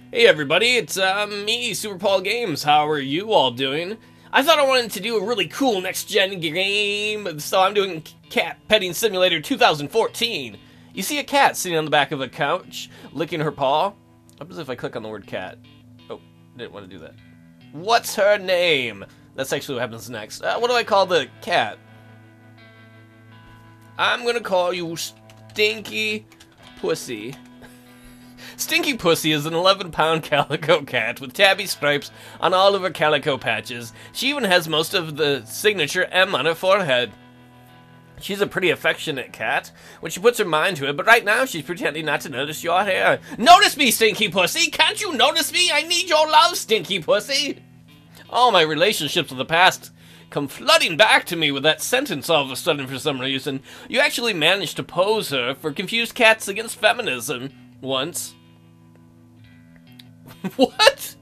Hey everybody, it's me, Super Paul Games. How are you all doing? I thought I wanted to do a really cool next-gen game, so I'm doing Cat Petting Simulator 2014. You see a cat sitting on the back of a couch, licking her paw. What happens if I click on the word cat? Oh, didn't want to do that. What's her name? That's actually what happens next. What do I call the cat? I'm gonna call you Stinky Pussy. Stinky Pussy is an 11-pound calico cat with tabby stripes on all of her calico patches. She even has most of the signature M on her forehead. She's a pretty affectionate cat when she puts her mind to it, but right now she's pretending not to notice your hair. Notice me, Stinky Pussy! Can't you notice me? I need your love, Stinky Pussy! All my relationships of the past come flooding back to me with that sentence all of a sudden for some reason. You actually managed to pose her for Confused Cats Against Feminism once. What?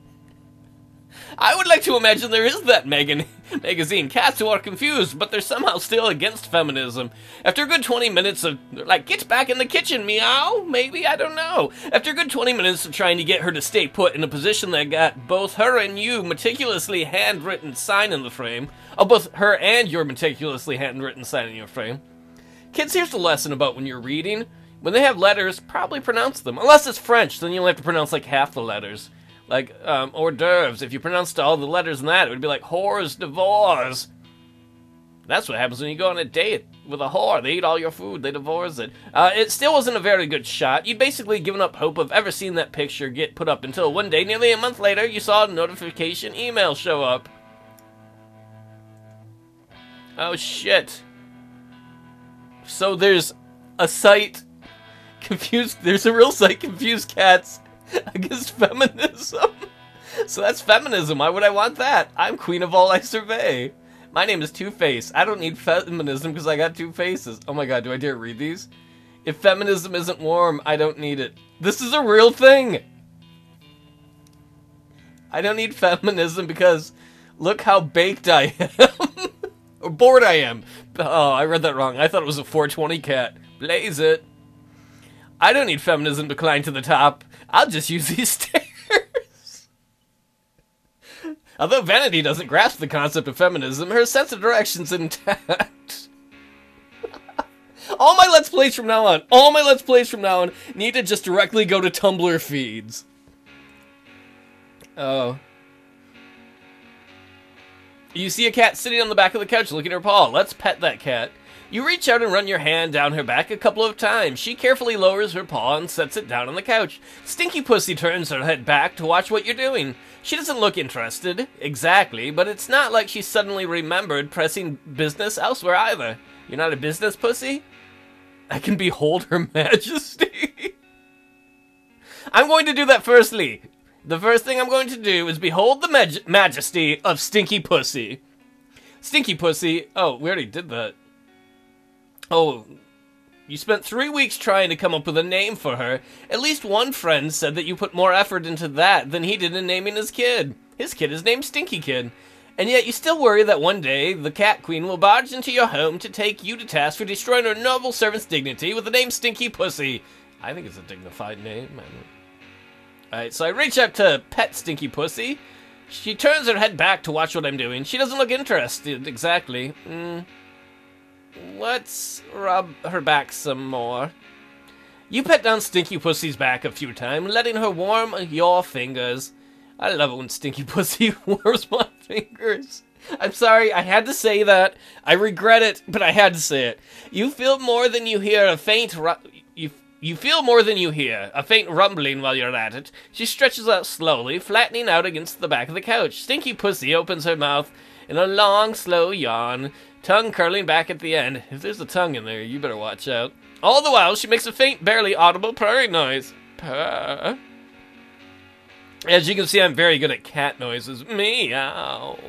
I would like to imagine there is that magazine, Cats Who Are Confused, but they're somehow still against feminism. After a good 20 minutes of, like, get back in the kitchen, meow? Maybe? I don't know. After a good 20 minutes of trying to get her to stay put in a position that got both her and you meticulously handwritten sign in the frame. Oh, both her and your meticulously handwritten sign in your frame. Kids, here's the lesson about when you're reading. When they have letters, probably pronounce them. Unless it's French, then you'll have to pronounce like half the letters. Like, hors d'oeuvres. If you pronounced all the letters in that, it would be like whores, divorce. That's what happens when you go on a date with a whore. They eat all your food, they divorce it. It still wasn't a very good shot. You'd basically given up hope of ever seeing that picture get put up until one day, nearly a month later, you saw a notification email show up. Oh, shit. So there's a site... There's a real site, Confused Cats Against Feminism. So that's feminism. Why would I want that? I'm queen of all I survey. My name is Two-Face. I don't need feminism because I got two faces. Oh my god, do I dare read these? If feminism isn't warm, I don't need it. This is a real thing. I don't need feminism because look how baked I am. Or bored I am. Oh, I read that wrong. I thought it was a 420 cat. Blaze it. I don't need feminism to climb to the top. I'll just use these stairs. Although Vanity doesn't grasp the concept of feminism, her sense of direction's intact. All my Let's Plays from now on, need to just directly go to Tumblr feeds. Oh. You see a cat sitting on the back of the couch licking her paw. Let's pet that cat. You reach out and run your hand down her back a couple of times. She carefully lowers her paw and sets it down on the couch. Stinky Pussy turns her head back to watch what you're doing. She doesn't look interested, exactly, but it's not like she suddenly remembered pressing business elsewhere either. You're not a business pussy? I can behold her majesty. I'm going to do that firstly. The first thing I'm going to do is behold the majesty of Stinky Pussy. Stinky Pussy, oh, we already did that. Oh, you spent 3 weeks trying to come up with a name for her. At least one friend said that you put more effort into that than he did in naming his kid. His kid is named Stinky Kid. And yet you still worry that one day the Cat Queen will barge into your home to take you to task for destroying her noble servant's dignity with the name Stinky Pussy. I think it's a dignified name. Alright, so I reach up to pet Stinky Pussy. She turns her head back to watch what I'm doing. She doesn't look interested, exactly. Let's rub her back some more. You pet down Stinky Pussy's back a few times, letting her warm your fingers. I love it when Stinky Pussy warms my fingers. I'm sorry, I had to say that. I regret it, but I had to say it. You feel more than you hear a faint You feel more than you hear, a faint rumbling while you're at it. She stretches out slowly, flattening out against the back of the couch. Stinky Pussy opens her mouth in a long, slow yawn, tongue curling back at the end. If there's a tongue in there, you better watch out. All the while, she makes a faint, barely audible purring noise. Purr. As you can see, I'm very good at cat noises. Meow.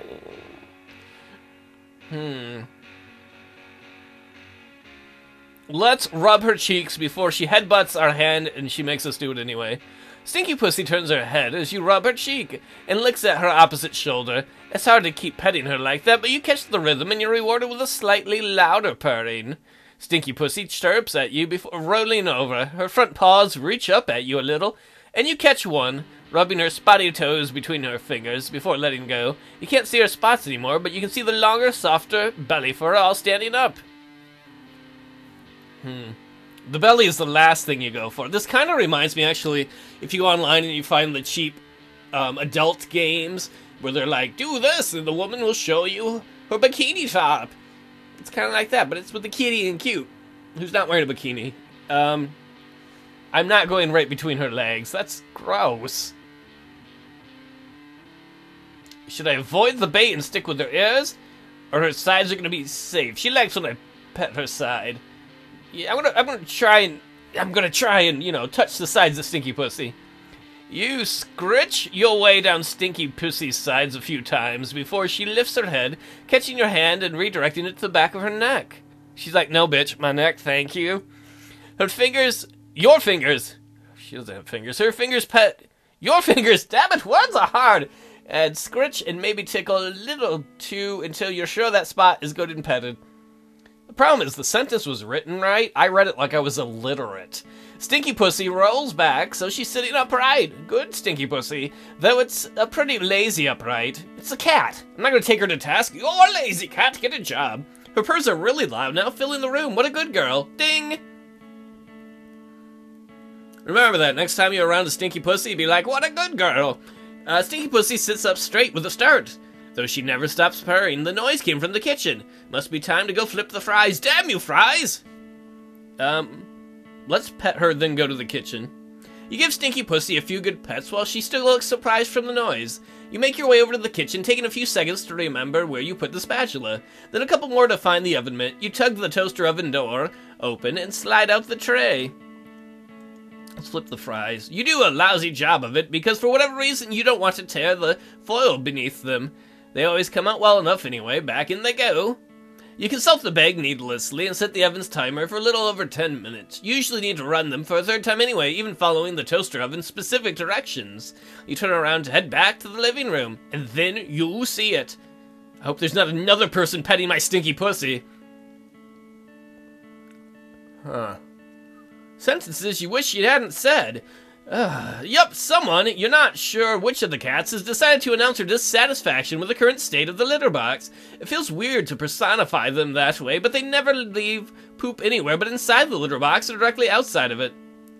Let's rub her cheeks before she headbutts our hand, and she makes us do it anyway. Stinky Pussy turns her head as you rub her cheek and licks at her opposite shoulder. It's hard to keep petting her like that, but you catch the rhythm and you're rewarded with a slightly louder purring. Stinky Pussy chirps at you before rolling over. Her front paws reach up at you a little and you catch one, rubbing her spotty toes between her fingers before letting go. You can't see her spots anymore, but you can see the longer, softer belly fur all standing up. The belly is the last thing you go for. This kind of reminds me, actually, if you go online and you find the cheap adult games where they're like, do this, and the woman will show you her bikini top. It's kind of like that, but it's with the kitty and cute, who's not wearing a bikini. I'm not going right between her legs. That's gross. Should I avoid the bait and stick with her ears? Or her sides are going to be safe? She likes when I pet her side. Yeah, I'm gonna try and, you know, touch the sides of Stinky Pussy. You scritch your way down Stinky Pussy's sides a few times before she lifts her head, catching your hand and redirecting it to the back of her neck. She's like, no, bitch, my neck, thank you. Her fingers, your fingers, she doesn't have fingers, her fingers pet your fingers, damn it, words are hard, and scritch and maybe tickle a little too until you're sure that spot is good and petted. The problem is the sentence was written right. I read it like I was illiterate. Stinky Pussy rolls back, so she's sitting upright. Good, Stinky Pussy. Though it's a pretty lazy upright. It's a cat. I'm not going to take her to task. You're a lazy cat. Get a job. Her purrs are really loud now, filling the room. What a good girl. Ding! Remember that. Next time you're around a Stinky Pussy, be like, what a good girl. Stinky Pussy sits up straight with a start. Though she never stops purring, the noise came from the kitchen. Must be time to go flip the fries. Damn you, fries! Let's pet her, then go to the kitchen. You give Stinky Pussy a few good pets while she still looks surprised from the noise. You make your way over to the kitchen, taking a few seconds to remember where you put the spatula. Then a couple more to find the oven mitt. You tug the toaster oven door open and slide out the tray. Let's flip the fries. You do a lousy job of it because for whatever reason you don't want to tear the foil beneath them. They always come out well enough anyway. Back in they go. You consult the bag needlessly and set the oven's timer for a little over 10 minutes. You usually need to run them for a third time anyway, even following the toaster oven's specific directions. You turn around to head back to the living room, and then you see it. I hope there's not another person petting my Stinky Pussy. Huh. Sentences you wish you hadn't said. Yup, someone, you're not sure which of the cats, has decided to announce her dissatisfaction with the current state of the litter box. It feels weird to personify them that way, but they never leave poop anywhere but inside the litter box or directly outside of it.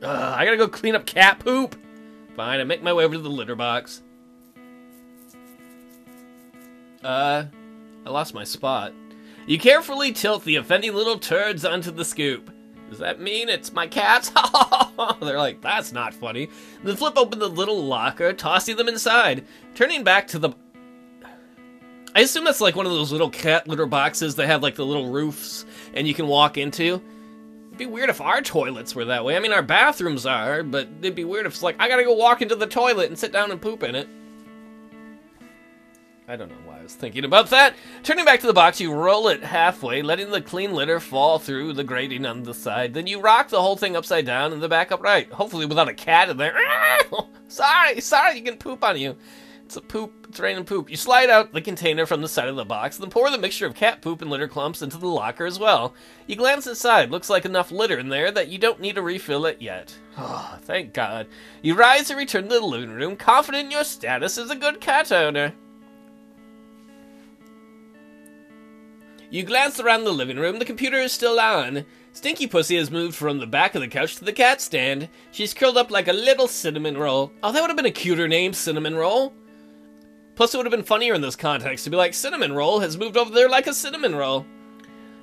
I gotta go clean up cat poop. Fine, I make my way over to the litter box. I lost my spot. You carefully tilt the offending little turds onto the scoop. Does that mean it's my cats? They're like, that's not funny. Then flip open the little locker, tossing them inside. Turning back to the... I assume that's like one of those little cat litter boxes that have like the little roofs and you can walk into. It'd be weird if our toilets were that way. I mean, our bathrooms are, but it'd be weird if it's like, I gotta go walk into the toilet and sit down and poop in it. I don't know why I was thinking about that. Turning back to the box, you roll it halfway, letting the clean litter fall through the grating on the side. Then you rock the whole thing upside down and the back upright. Hopefully without a cat in there. Sorry, you can poop on you. It's raining poop. You slide out the container from the side of the box, then pour the mixture of cat poop and litter clumps into the locker as well. You glance inside. Looks like enough litter in there that you don't need to refill it yet. Oh, thank God. You rise and return to the living room, confident in your status as a good cat owner. You glance around the living room. The computer is still on. Stinky Pussy has moved from the back of the couch to the cat stand. She's curled up like a little cinnamon roll. Oh, that would have been a cuter name, Cinnamon Roll. Plus, it would have been funnier in this context to be like, Cinnamon Roll has moved over there like a cinnamon roll.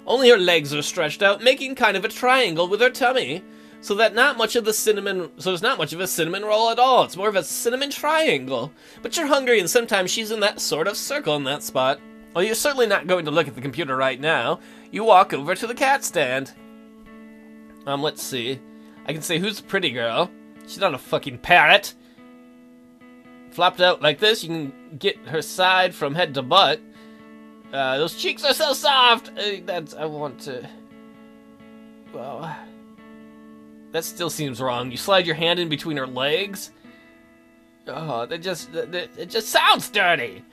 Only her legs are stretched out, making kind of a triangle with her tummy. So there's not much of a cinnamon roll at all. It's more of a cinnamon triangle. But you're hungry, and sometimes she's in that sort of circle in that spot. Well, you're certainly not going to look at the computer right now. You walk over to the cat stand. Let's see. I can say, who's the pretty girl? She's not a fucking parrot. Flopped out like this, you can get her side from head to butt. Those cheeks are so soft! I want to... Well... That still seems wrong. You slide your hand in between her legs? Oh, it just sounds dirty!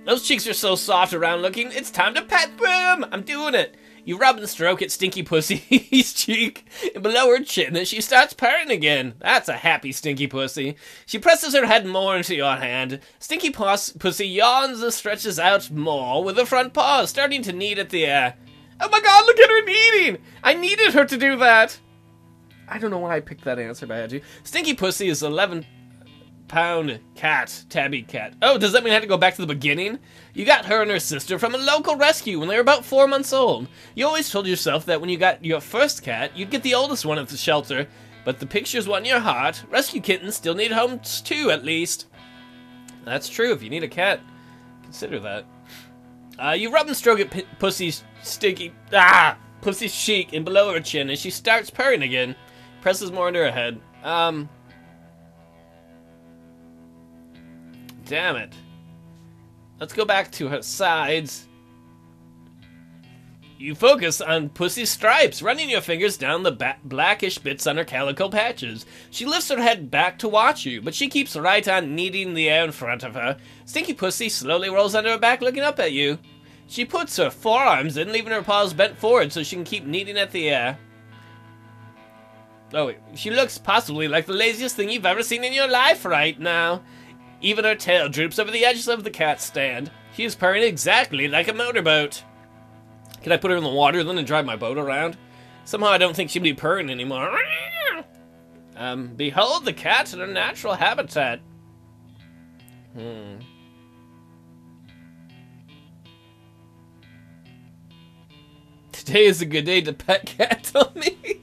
Those cheeks are so soft around looking, it's time to pet them! I'm doing it! You rub and stroke at Stinky Pussy's cheek and below her chin, and she starts purring again. That's a happy Stinky Pussy. She presses her head more into your hand. Stinky Pussy yawns and stretches out more with her front paws, starting to knead at the air. Oh my god, look at her kneading! I needed her to do that! I don't know why I picked that answer, but I had to. Stinky Pussy is 11-pound cat, tabby cat. Oh, does that mean I had to go back to the beginning? You got her and her sister from a local rescue when they were about 4 months old. You always told yourself that when you got your first cat, you'd get the oldest one at the shelter, but the pictures won your heart. Rescue kittens still need homes too, at least. That's true. If you need a cat, consider that. You rub and stroke at Pussy's Pussy's cheek and below her chin, and she starts purring again. Presses more into her head. Damn it. Let's go back to her sides. You focus on Pussy's stripes, running your fingers down the blackish bits on her calico patches. She lifts her head back to watch you, but she keeps right on kneading the air in front of her. Stinky Pussy slowly rolls onto her back, looking up at you. She puts her forearms in, leaving her paws bent forward so she can keep kneading at the air. Oh, she looks possibly like the laziest thing you've ever seen in your life right now. Even her tail droops over the edges of the cat stand. She is purring exactly like a motorboat. Can I put her in the water then and drive my boat around? Somehow I don't think she'd be purring anymore. Behold the cat in her natural habitat. Today is a good day to pet cat, tell me.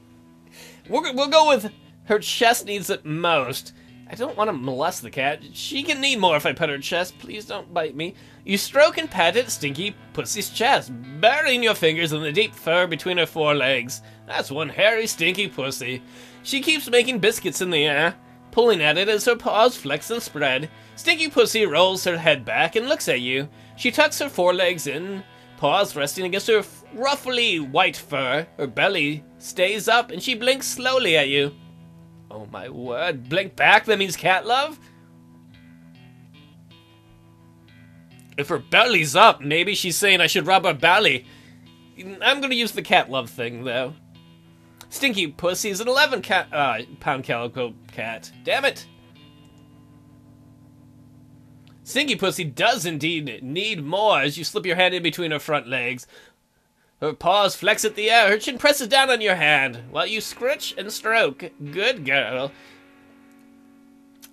We'll go with her chest needs it most. I don't want to molest the cat. She can need more if I pet her chest. Please don't bite me. You stroke and pat at Stinky Pussy's chest, burying your fingers in the deep fur between her forelegs. That's one hairy Stinky Pussy. She keeps making biscuits in the air, pulling at it as her paws flex and spread. Stinky Pussy rolls her head back and looks at you. She tucks her forelegs in, paws resting against her ruffly white fur. Her belly stays up and she blinks slowly at you. Oh my word, blink back? That means cat love? If her belly's up, maybe she's saying I should rub her belly. I'm gonna use the cat love thing, though. Stinky Pussy's an 11-pound calico cat. Damn it! Stinky Pussy does indeed need more as you slip your hand in between her front legs. Her paws flex at the air, her chin presses down on your hand, while you scritch and stroke. Good girl.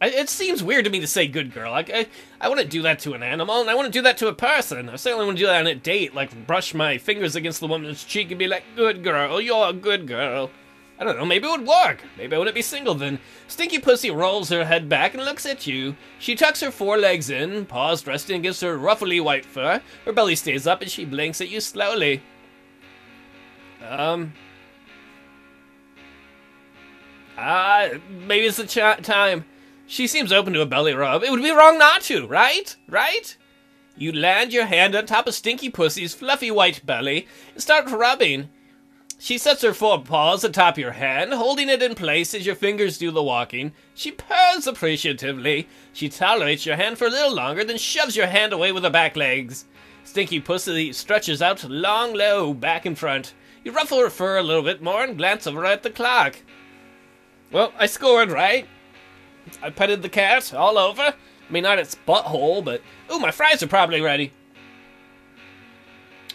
It seems weird to me to say good girl. I wouldn't do that to an animal, and I wouldn't do that to a person. I certainly wouldn't do that on a date, like brush my fingers against the woman's cheek and be like, good girl, you're a good girl. I don't know, maybe it would work. Maybe I wouldn't be single then. Stinky Pussy rolls her head back and looks at you. She tucks her forelegs in, paws resting against her ruffly white fur. Her belly stays up and she blinks at you slowly. Maybe it's the time. She seems open to a belly rub. It would be wrong not to, right? Right? You land your hand on top of Stinky Pussy's fluffy white belly and start rubbing. She sets her forepaws atop your hand, holding it in place as your fingers do the walking. She purrs appreciatively. She tolerates your hand for a little longer, then shoves your hand away with her back legs. Stinky Pussy stretches out long, low, back and front. You ruffle her fur a little bit more and glance over at the clock. Well, I scored, right? I petted the cat all over. I mean, not its butthole, but... Ooh, my fries are probably ready.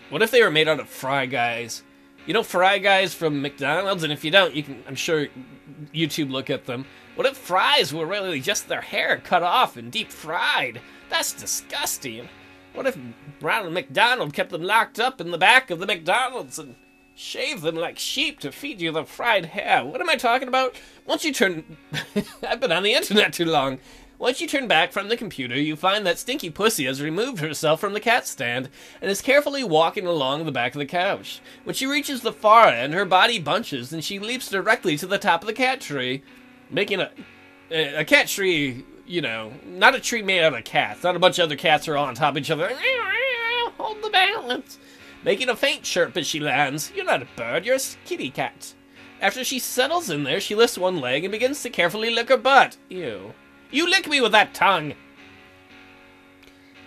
What if they were made out of Fry Guys? You know Fry Guys from McDonald's? And if you don't, you can, I'm sure, YouTube look at them. What if fries were really just their hair cut off and deep fried? That's disgusting. What if Ronald McDonald kept them locked up in the back of the McDonald's and shaved them like sheep to feed you the fried hair? What am I talking about? Once you turn... I've been on the internet too long. Once you turn back from the computer, you find that Stinky Pussy has removed herself from the cat stand and is carefully walking along the back of the couch. When she reaches the far end, her body bunches and she leaps directly to the top of the cat tree, making a cat tree, you know, not a tree made out of cats. Not a bunch of other cats are all on top of each other. Hold the balance. Making a faint chirp as she lands. You're not a bird, you're a kitty cat. After she settles in there, she lifts one leg and begins to carefully lick her butt. Ew. You lick me with that tongue!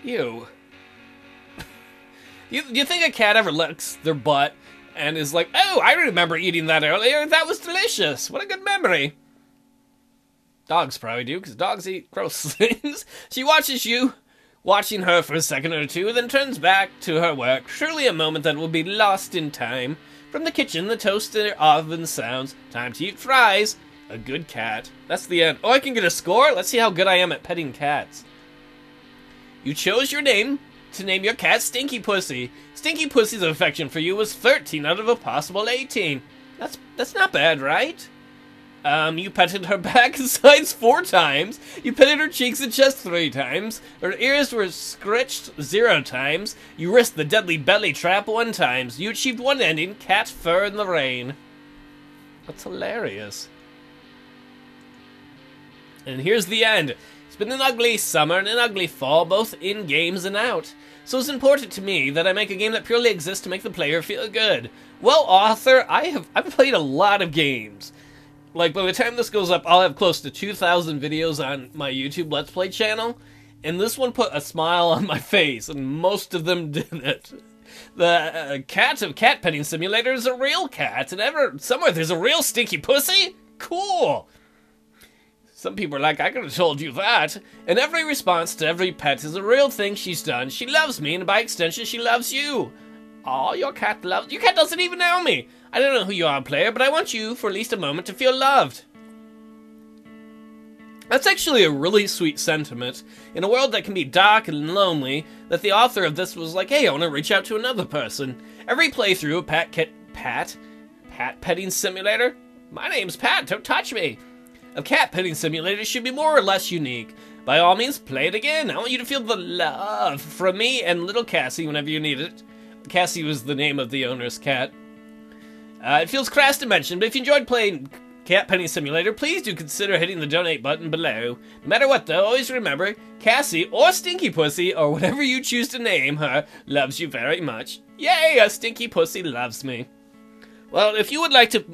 Ew. Do you think a cat ever licks their butt and is like, oh, I remember eating that earlier. That was delicious. What a good memory. Dogs probably do, because dogs eat gross things. She watches you, watching her for a second or two, then turns back to her work. Surely a moment that will be lost in time. From the kitchen, the toaster oven sounds. Time to eat fries. A good cat. That's the end. Oh, I can get a score? Let's see how good I am at petting cats. You chose your name to name your cat Stinky Pussy. Stinky Pussy's affection for you was 13 out of a possible 18. That's not bad, right? You petted her back and sides 4 times. You petted her cheeks and chest 3 times. Her ears were scritched 0 times. You risked the deadly belly trap 1 time. You achieved 1 ending, cat fur in the rain. That's hilarious. And here's the end. It's been an ugly summer and an ugly fall, both in games and out. So it's important to me that I make a game that purely exists to make the player feel good. Well, author, I've played a lot of games. Like, by the time this goes up, I'll have close to 2,000 videos on my YouTube Let's Play channel. And this one put a smile on my face, and most of them didn't. The cat of Cat Petting Simulator is a real cat, and somewhere there's a real Stinky Pussy? Cool! Some people are like, I could have told you that. And every response to every pet is a real thing she's done. She loves me, and by extension, she loves you. Aw, your cat doesn't even know me. I don't know who you are, player, but I want you, for at least a moment, to feel loved. That's actually a really sweet sentiment. In a world that can be dark and lonely, that the author of this was like, hey, I want to reach out to another person. Every playthrough of Pat Petting Simulator? My name's Pat, don't touch me. A cat petting simulator should be more or less unique. By all means, play it again. I want you to feel the love from me and little Cassie whenever you need it. Cassie was the name of the owner's cat. It feels crass to mention, but if you enjoyed playing Cat Petting Simulator, please do consider hitting the donate button below. No matter what though, always remember, Cassie, or Stinky Pussy, or whatever you choose to name her, loves you very much. Yay, a Stinky Pussy loves me. Well, if you would like to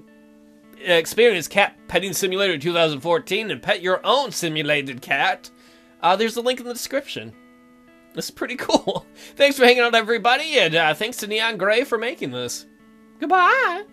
experience Cat Petting Simulator 2014 and pet your own simulated cat, there's a link in the description. This is pretty cool. Thanks for hanging out, everybody, and thanks to Neon Gray for making this. Goodbye!